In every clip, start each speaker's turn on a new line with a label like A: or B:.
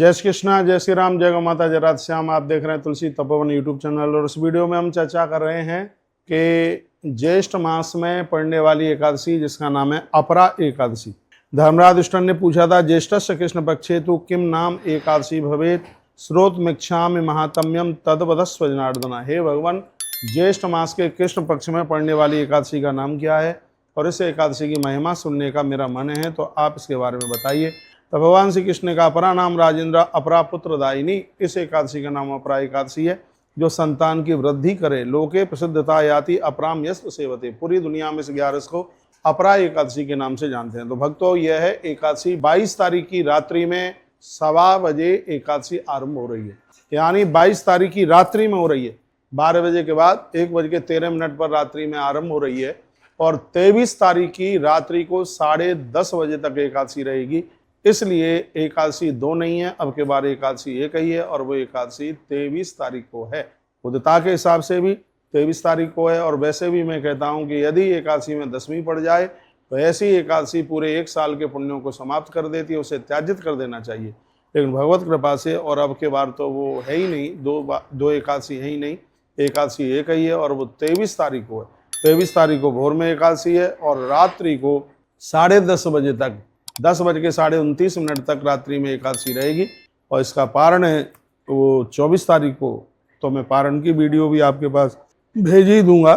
A: जय श्री कृष्णा, जय श्री राम, जय गौ माता, जय राधे श्याम। आप देख रहे हैं तुलसी तपोवन यूट्यूब चैनल और इस वीडियो में हम चर्चा कर रहे हैं कि ज्येष्ठ मास में पड़ने वाली एकादशी जिसका नाम है अपरा एकादशी। धर्मराज युधिष्ठिर ने पूछा था, ज्येष्ठस्य कृष्ण पक्षे तु किम नाम एकादशी भवेत श्रोतमिच्छामि महात्म्यम तद्वदस्व जनार्दन। हे भगवान, ज्येष्ठ मास के कृष्ण पक्ष में पड़ने वाली एकादशी का नाम क्या है और इस एकादशी की महिमा सुनने का मेरा मन है, तो आप इसके बारे में बताइए। तो भगवान श्री कृष्ण का अपरा नाम राजेंद्र, अपरा पुत्रदायिनी। इस एकादशी का नाम अपरा एकादशी है जो संतान की वृद्धि करे। लोके प्रसिद्धता याति अपराम यस्व सेवते। पूरी दुनिया में इस 11 को अपरा एकादशी के नाम से जानते हैं। तो भक्तों, यह है एकादशी 22 तारीख की रात्रि में 1:15 बजे एकादशी आरंभ हो रही है, यानी 22 तारीख की रात्रि में हो रही है। 12 बजे के बाद 1:13 पर रात्रि में आरंभ हो रही है और 23 तारीख की रात्रि को 10:30 बजे तक एकादशी रहेगी। इसलिए एकादशी 2 नहीं है, अब के बार एकादशी एक ही है और वो एकादशी 23 तारीख को है। उदिता के हिसाब से भी 23 तारीख को है और वैसे भी मैं कहता हूं कि यदि एकादशी में 10वीं पड़ जाए तो ऐसी एकादशी पूरे 1 साल के पुण्यों को समाप्त कर देती है, उसे त्याजित कर देना चाहिए। लेकिन भगवत कृपा से और अब के बार तो वो है ही नहीं, दो एकादशी है ही नहीं, एकादशी एक ही है और वो 23 तारीख को है। 23 तारीख को भोर में एकादशी है और रात्रि को 10:30 बजे तक 10:29 तक रात्रि में एकादशी रहेगी और इसका पारण है वो 24 तारीख को। तो मैं पारण की वीडियो भी आपके पास भेज ही दूंगा।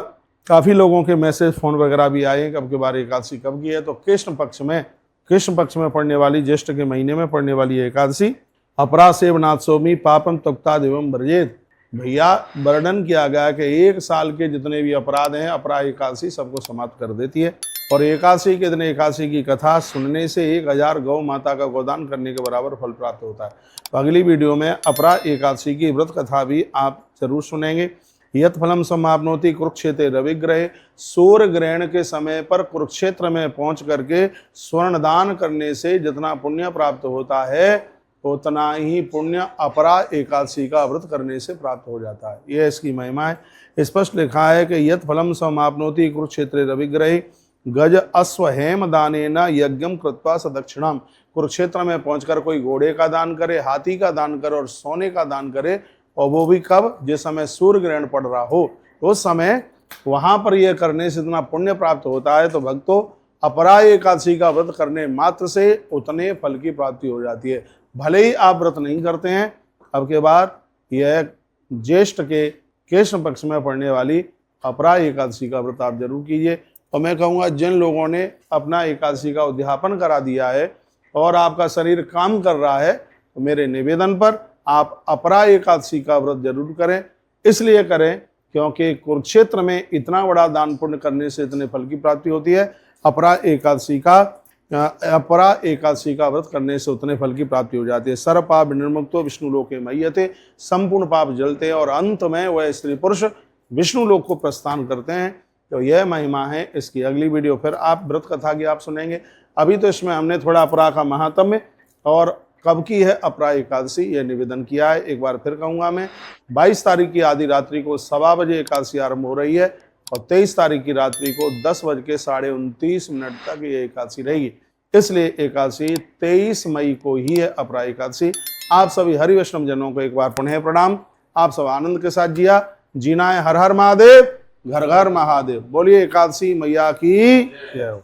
A: काफ़ी लोगों के मैसेज फ़ोन वगैरह भी आए कि अब के बार एकादशी कब की है। तो कृष्ण पक्ष में पड़ने वाली, ज्येष्ठ के महीने में पड़ने वाली एकादशी अपरा सेवनाथ सोमी पापम तक्ता देवम ब्रजेत। भैया, वर्णन किया गया कि 1 साल के जितने भी अपराध हैं अपरा एकादशी सबको समाप्त कर देती है और एकादशी के दिन एकादशी की कथा सुनने से 1000 गौ माता का गोदान करने के बराबर फल प्राप्त होता है। तो अगली वीडियो में अपरा एकादशी की व्रत कथा भी आप जरूर सुनेंगे। यत फलम समाप्नोति कुरुक्षेत्र रविग्रहे। सूर्य ग्रहण के समय पर कुरुक्षेत्र में पहुंच करके स्वर्ण दान करने से जितना पुण्य प्राप्त होता है उतना ही पुण्य अपरा एकादशी का व्रत करने से प्राप्त हो जाता है। यह इसकी महिमा है। स्पष्ट लिखा है कि यत फलम समाप्नोति कुरुक्षेत्र रविग्रहे गज अश्व हेम दानेन यज्ञम कृत्वा सदक्षिणाम। कुरुक्षेत्र में पहुंचकर कोई घोड़े का दान करे, हाथी का दान करे और सोने का दान करे, और वो भी कब? जिस समय सूर्य ग्रहण पड़ रहा हो उस समय वहां पर यह करने से इतना पुण्य प्राप्त होता है। तो भक्तों, अपरा एकादशी का व्रत करने मात्र से उतने फल की प्राप्ति हो जाती है। भले ही आप व्रत नहीं करते हैं, अब के बार यह ज्येष्ठ के कृष्ण पक्ष में पड़ने वाली अपरा एकादशी का व्रत आप जरूर कीजिए। और मैं कहूँगा, जिन लोगों ने अपना एकादशी का उद्यापन करा दिया है और आपका शरीर काम कर रहा है, तो मेरे निवेदन पर आप अपरा एकादशी का व्रत जरूर करें। इसलिए करें क्योंकि कुरुक्षेत्र में इतना बड़ा दान पुण्य करने से इतने फल की प्राप्ति होती है। अपरा एकादशी का व्रत करने से उतने फल की प्राप्ति हो जाती है। सर्व पाप निर्मुक्तो विष्णु लोके मह्यते। संपूर्ण पाप जलते हैं और अंत में वह स्त्री पुरुष विष्णु लोक को प्रस्थान करते हैं। तो यह महिमा है इसकी। अगली वीडियो फिर आप व्रत कथा की आप सुनेंगे। अभी तो इसमें हमने थोड़ा अपरा का महात्म्य और कब की है अपरा एकादशी यह निवेदन किया है। एक बार फिर कहूँगा मैं, 22 तारीख की आधी रात्रि को 1:15 बजे एकादशी आरंभ हो रही है और 23 तारीख की रात्रि को 10:29 तक ये एकादशी रहेगी। इसलिए एकादशी 23 मई को ही है अपरा एकादशी। आप सभी हरि वैष्णव जनों को एक बार पुनः प्रणाम। आप सब आनंद के साथ जीना है। हर हर महादेव, घर घर महादेव। बोलिए एकादशी मैया की जय हो।